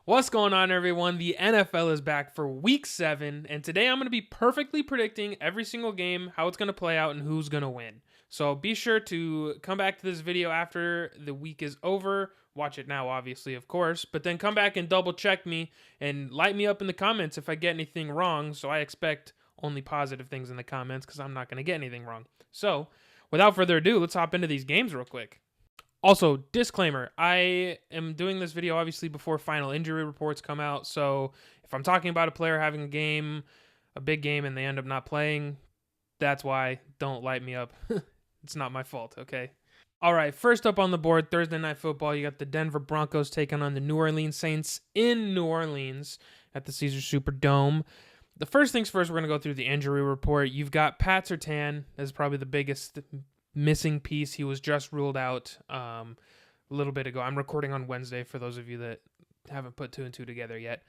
What's going on, everyone? The NFL is back for week 7, and today I'm going to be perfectly predicting every single game, how it's going to play out, and who's going to win. So be sure to come back to this video after the week is over. Watch it now, obviously, of course, but then come back and double check me and light me up in the comments if I get anything wrong. So I expect only positive things in the comments because I'm not going to get anything wrong. So without further ado, let's hop into these games real quick. Also, disclaimer, I am doing this video obviously before final injury reports come out, so if I'm talking about a player having a big game, and they end up not playing, that's why. Don't light me up. It's not my fault, okay? All right, first up on the board, Thursday Night Football, you got the Denver Broncos taking on the New Orleans Saints in New Orleans at the Caesars Superdome. The first things first, we're going to go through the injury report. You've got Pat Surtain as probably the biggest missing piece. He was just ruled out a little bit ago. I'm recording on Wednesday for those of you that haven't put 2 and 2 together yet.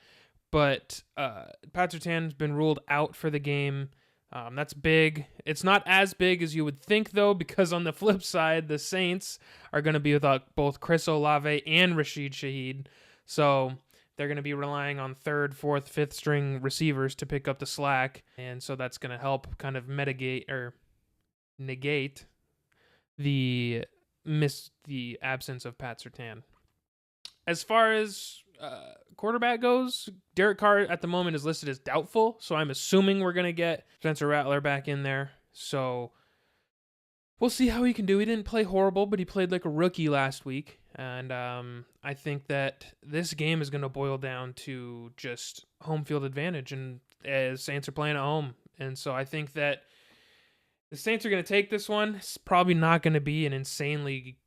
But Pat Surtain's been ruled out for the game. That's big. It's not as big as you would think, though, because on the flip side, the Saints are going to be without both Chris Olave and Rashid Shaheed. So they're going to be relying on 3rd, 4th, 5th string receivers to pick up the slack. And so that's going to help kind of negate the absence of Pat Surtain. As far as quarterback goes, Derek Carr at the moment is listed as doubtful, so I'm assuming we're going to get Spencer Rattler back in there. So we'll see how he can do. He didn't play horrible, but he played like a rookie last week. And I think that this game is going to boil down to just home field advantage, and as Saints are playing at home. And so I think that the Saints are going to take this one. It's probably not going to be an insanely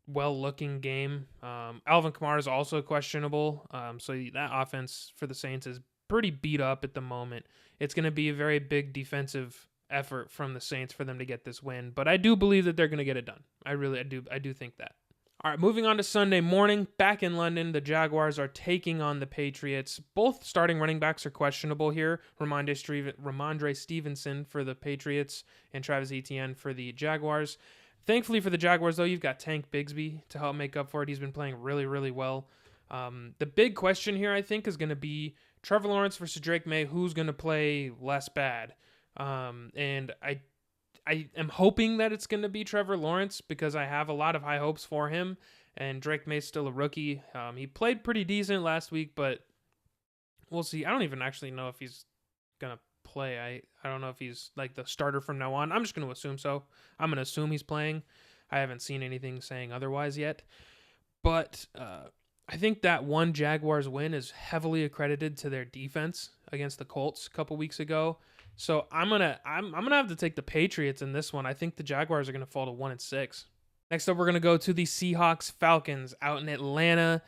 well-looking game. Alvin Kamara is also questionable, so that offense for the Saints is pretty beat up at the moment. It's going to be a very big defensive effort from the Saints for them to get this win, but I do believe that they're going to get it done. I do think that. All right, moving on to Sunday morning. Back in London, the Jaguars are taking on the Patriots. Both starting running backs are questionable here. Ramondre Stevenson for the Patriots and Travis Etienne for the Jaguars. Thankfully for the Jaguars, though, you've got Tank Bigsby to help make up for it. He's been playing really, really well. The big question here, I think, is going to be Trevor Lawrence versus Drake May. Who's going to play less bad? And I am hoping that it's going to be Trevor Lawrence because I have a lot of high hopes for him, and Drake May's still a rookie. He played pretty decent last week, but we'll see. I don't even actually know if he's going to play. I don't know if he's like the starter from now on. I'm just going to assume so. I'm going to assume he's playing. I haven't seen anything saying otherwise yet. But I think that one Jaguars win is heavily accredited to their defense against the Colts a couple weeks ago. So I'm gonna have to take the Patriots in this one. I think the Jaguars are gonna fall to 1-6. Next up, we're gonna go to the Seahawks Falcons out in Atlanta.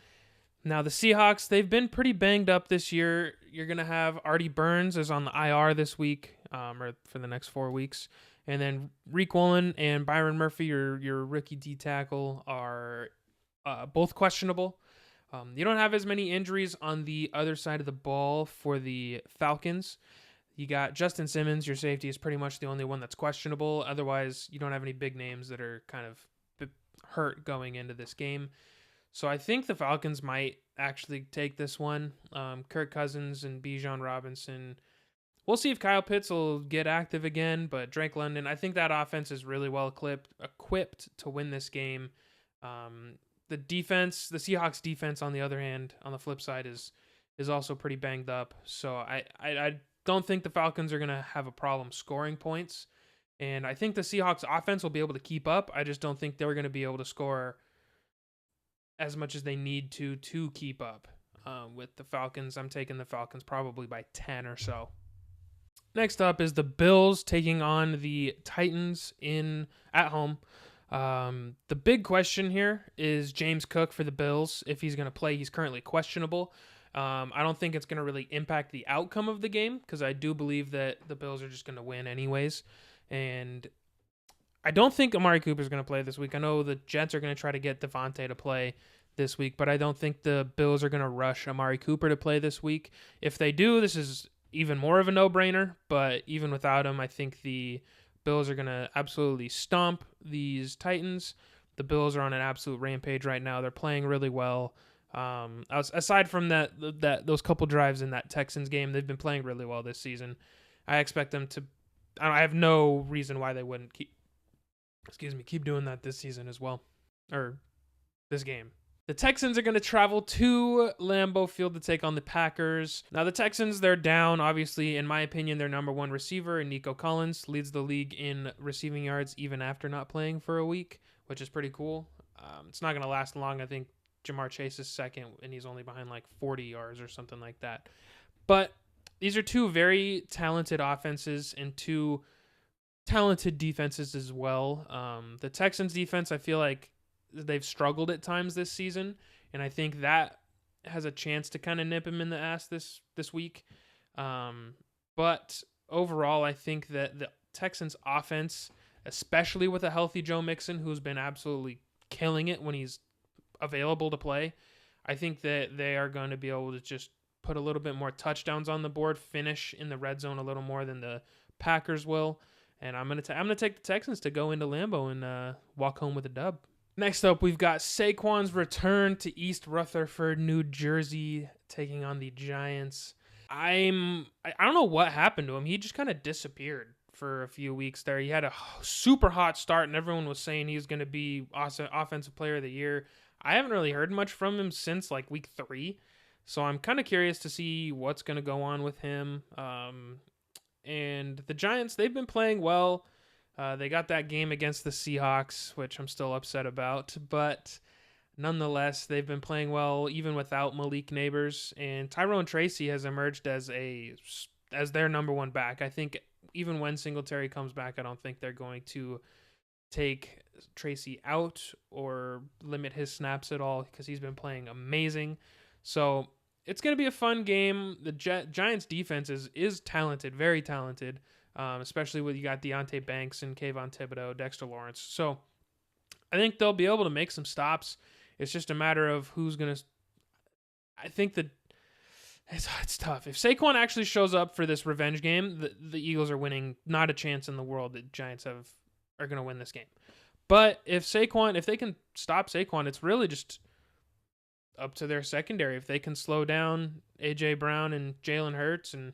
Now the Seahawks, they've been pretty banged up this year. You're gonna have Artie Burns is on the IR this week, or for the next 4 weeks, and then Reek Woolen and Byron Murphy, your rookie D tackle, are both questionable. You don't have as many injuries on the other side of the ball for the Falcons. You got Justin Simmons, your safety, is pretty much the only one that's questionable. Otherwise, you don't have any big names that are kind of hurt going into this game. So I think the Falcons might actually take this one. Kirk Cousins and Bijan Robinson. We'll see if Kyle Pitts will get active again, but Drake London, I think that offense is really well equipped to win this game. The defense, the Seahawks defense, on the other hand, on the flip side, is also pretty banged up. So I don't think the Falcons are going to have a problem scoring points. And I think the Seahawks offense will be able to keep up. I just don't think they're going to be able to score as much as they need to keep up with the Falcons. I'm taking the Falcons probably by 10 or so. Next up is the Bills taking on the Titans at home. The big question here is James Cook for the Bills. If he's going to play, he's currently questionable. I don't think it's going to really impact the outcome of the game because I do believe that the Bills are just going to win anyways. And I don't think Amari Cooper is going to play this week. I know the Jets are going to try to get Devontae to play this week, but I don't think the Bills are going to rush Amari Cooper to play this week. If they do, this is even more of a no-brainer, but even without him, I think the Bills are going to absolutely stomp these Titans. The Bills are on an absolute rampage right now. They're playing really well. Aside from those couple drives in that Texans game, they've been playing really well this season. I expect them to. I have no reason why they wouldn't keep doing that this season as well, or this game. The Texans are going to travel to Lambeau Field to take on the Packers. Now, the Texans, they're down. Obviously, in my opinion, their number one receiver, Nico Collins, leads the league in receiving yards even after not playing for a week, which is pretty cool. It's not going to last long. I think Jamar Chase is second, and he's only behind like 40 yards or something like that. But these are two very talented offenses and two talented defenses as well. The Texans defense, I feel like they've struggled at times this season, and I think that has a chance to kind of nip him in the ass this week. But overall, I think that the Texans offense, especially with a healthy Joe Mixon, who's been absolutely killing it when he's available to play, I think that they are going to be able to just put a little bit more touchdowns on the board, finish in the red zone a little more than the Packers will. And I'm gonna take the Texans to go into Lambeau and walk home with a dub. Next up, we've got Saquon's return to East Rutherford, New Jersey, taking on the Giants. I don't know what happened to him. He just kind of disappeared for a few weeks there. He had a super hot start, and everyone was saying he was going to be offensive player of the year. I haven't really heard much from him since like week 3, so I'm kind of curious to see what's going to go on with him. And the Giants, they've been playing well. They got that game against the Seahawks, which I'm still upset about, but nonetheless, they've been playing well even without Malik Neighbors, and Tyrone Tracy has emerged as their number one back. I think even when Singletary comes back, I don't think they're going to take Tracy out or limit his snaps at all because he's been playing amazing. So it's going to be a fun game. The Giants defense is talented, very talented. Especially when you got Deonte Banks and Kayvon Thibodeau, Dexter Lawrence. So I think they'll be able to make some stops. It's just a matter of who's going to... I think that it's tough. If Saquon actually shows up for this revenge game, the Eagles are winning. Not a chance in the world that Giants are going to win this game. But if they can stop Saquon, it's really just up to their secondary. If they can slow down A.J. Brown and Jalen Hurts and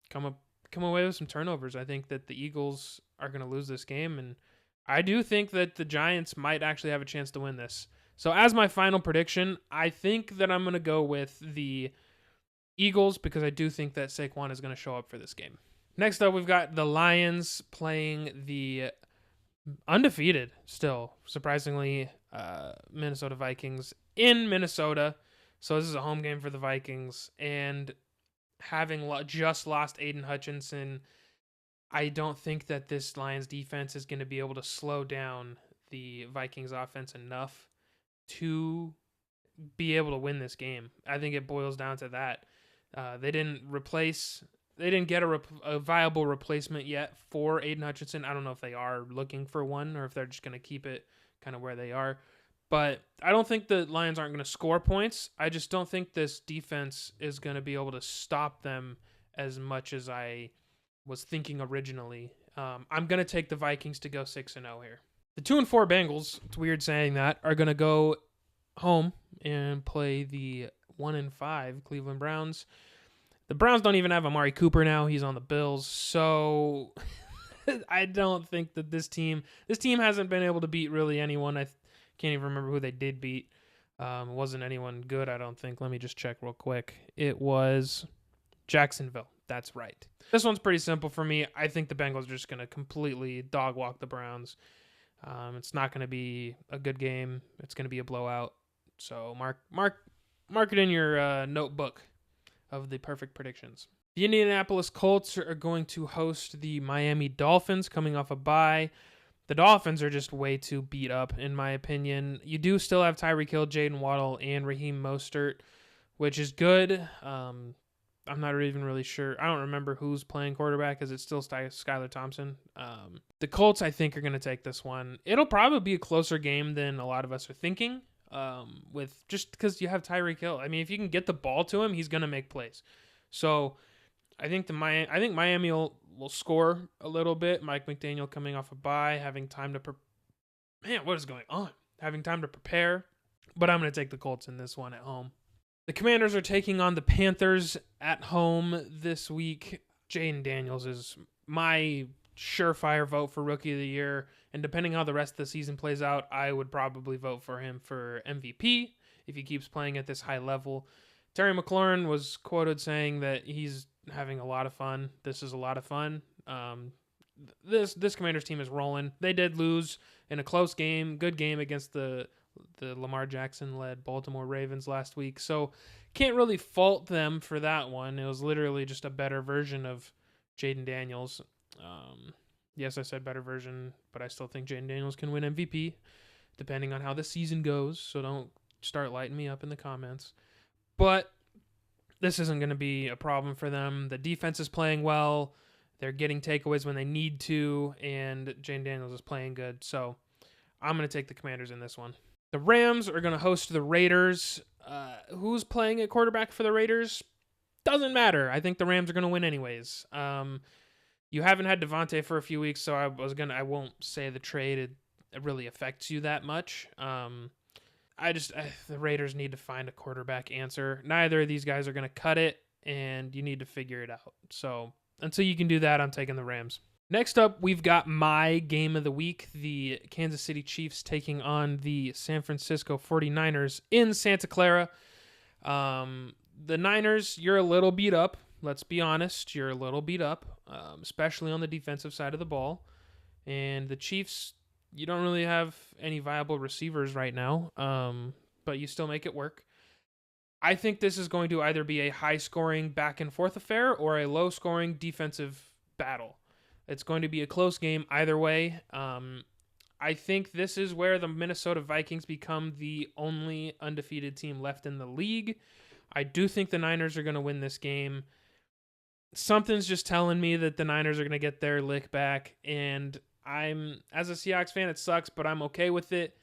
come away with some turnovers, I think that the Eagles are going to lose this game, and I do think that the Giants might actually have a chance to win this. So as my final prediction, I think that I'm going to go with the Eagles because I do think that Saquon is going to show up for this game. Next up, we've got the Lions playing the undefeated, still, surprisingly, Minnesota Vikings in Minnesota. So this is a home game for the Vikings, and having just lost Aiden Hutchinson, I don't think that this Lions defense is going to be able to slow down the Vikings offense enough to be able to win this game. I think it boils down to that. They didn't get a viable replacement yet for Aiden Hutchinson. I don't know if they are looking for one or if they're just going to keep it kind of where they are. But I don't think the Lions aren't going to score points. I just don't think this defense is going to be able to stop them as much as I was thinking originally. I'm going to take the Vikings to go 6-0 here. The 2-4 Bengals, it's weird saying that, are going to go home and play the 1-5 Cleveland Browns. The Browns don't even have Amari Cooper now. He's on the Bills. So I don't think that this team hasn't been able to beat really anyone. I can't even remember who they did beat. It wasn't anyone good, I don't think. Let me just check real quick. It was Jacksonville. That's right. This one's pretty simple for me. I think the Bengals are just going to completely dog walk the Browns. It's not going to be a good game. It's going to be a blowout. So mark it in your notebook of the perfect predictions. The Indianapolis Colts are going to host the Miami Dolphins coming off a bye. The Dolphins are just way too beat up, in my opinion. You do still have Tyreek Hill, Jaden Waddle, and Raheem Mostert, which is good. I'm not even really sure. I don't remember who's playing quarterback. Is it still Skylar Thompson? The Colts, I think, are going to take this one. It'll probably be a closer game than a lot of us are thinking, with just because you have Tyreek Hill. I mean, if you can get the ball to him, he's going to make plays. So I think Miami will score a little bit. Mike McDaniel coming off a bye, having time to Having time to prepare. but I'm going to take the Colts in this one at home. The Commanders are taking on the Panthers at home this week. Jayden Daniels is my surefire vote for Rookie of the Year, and depending on how the rest of the season plays out, I would probably vote for him for MVP if he keeps playing at this high level. Terry McLaurin was quoted saying that he's having a lot of fun. This is a lot of fun. This Commanders team is rolling. They did lose in a close game, good game against the Lamar Jackson-led Baltimore Ravens last week, so can't really fault them for that one. It was literally just a better version of Jayden Daniels. Yes, I said better version, but I still think Jayden Daniels can win MVP, depending on how the season goes, so don't start lighting me up in the comments. But this isn't going to be a problem for them. The defense is playing well. They're getting takeaways when they need to, and Jayden Daniels is playing good, so I'm going to take the Commanders in this one. The Rams are going to host the Raiders. Who's playing at quarterback for the Raiders? Doesn't matter. I think the Rams are going to win anyways. You haven't had Devontae for a few weeks, so I won't say the trade it really affects you that much. The Raiders need to find a quarterback answer. Neither of these guys are going to cut it, and you need to figure it out. So until you can do that, I'm taking the Rams. Next up, we've got my game of the week, the Kansas City Chiefs taking on the San Francisco 49ers in Santa Clara. The Niners, you're a little beat up. Let's be honest. You're a little beat up, especially on the defensive side of the ball. And the Chiefs, you don't really have any viable receivers right now, but you still make it work. I think this is going to either be a high-scoring back-and-forth affair or a low-scoring defensive battle. It's going to be a close game either way. I think this is where the Minnesota Vikings become the only undefeated team left in the league. I do think the Niners are going to win this game. Something's just telling me that the Niners are going to get their lick back, and as a Seahawks fan, it sucks, but I'm okay with it.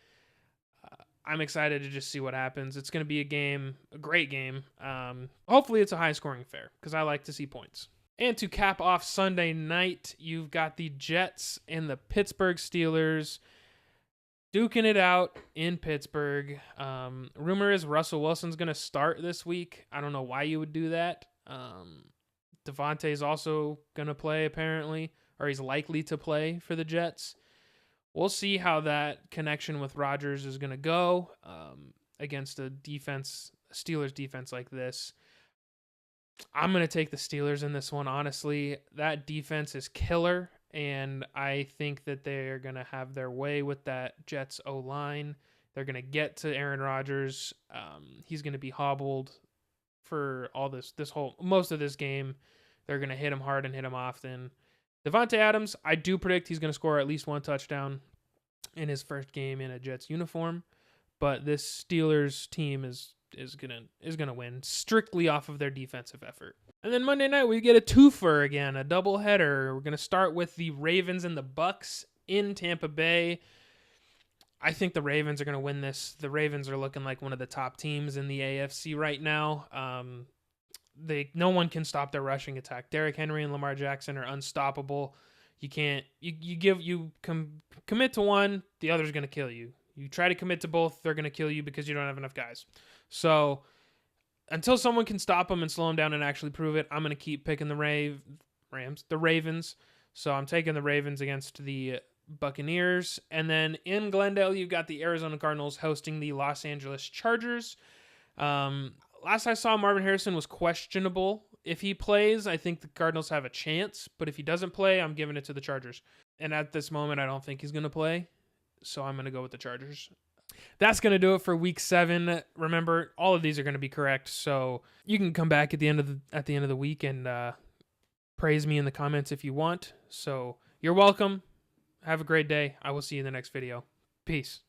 I'm excited to just see what happens. It's going to be a great game. Hopefully it's a high-scoring affair because I like to see points. And to cap off Sunday night, you've got the Jets and the Pittsburgh Steelers duking it out in Pittsburgh. Rumor is Russell Wilson's going to start this week. I don't know why you would do that. Devontae is also going to play apparently, or he's likely to play for the Jets. We'll see how that connection with Rodgers is going to go against a Steelers defense like this. I'm going to take the Steelers in this one, honestly. That defense is killer, and I think that they're going to have their way with that Jets O-line. They're going to get to Aaron Rodgers. He's going to be hobbled for all most of this game. They're going to hit him hard and hit him often. Davante Adams, I do predict he's going to score at least one touchdown in his first game in a Jets uniform, but this Steelers team is gonna win strictly off of their defensive effort. And then Monday night we get a twofer again, a doubleheader. We're gonna start with the Ravens and the Bucks in Tampa Bay. I think the Ravens are gonna win this. The Ravens are looking like one of the top teams in the AFC right now. No one can stop their rushing attack. Derrick Henry and Lamar Jackson are unstoppable. You can't commit to one, the other's gonna kill you. You try to commit to both, they're going to kill you because you don't have enough guys. So until someone can stop them and slow them down and actually prove it, I'm going to keep picking the Ravens. So I'm taking the Ravens against the Buccaneers. And then in Glendale, you've got the Arizona Cardinals hosting the Los Angeles Chargers. Last I saw, Marvin Harrison was questionable. If he plays, I think the Cardinals have a chance. But if he doesn't play, I'm giving it to the Chargers. And at this moment, I don't think he's going to play. So I'm going to go with the Chargers. That's going to do it for week 7. Remember, all of these are going to be correct. So you can come back at the end of the week and praise me in the comments if you want. So you're welcome. Have a great day. I will see you in the next video. Peace.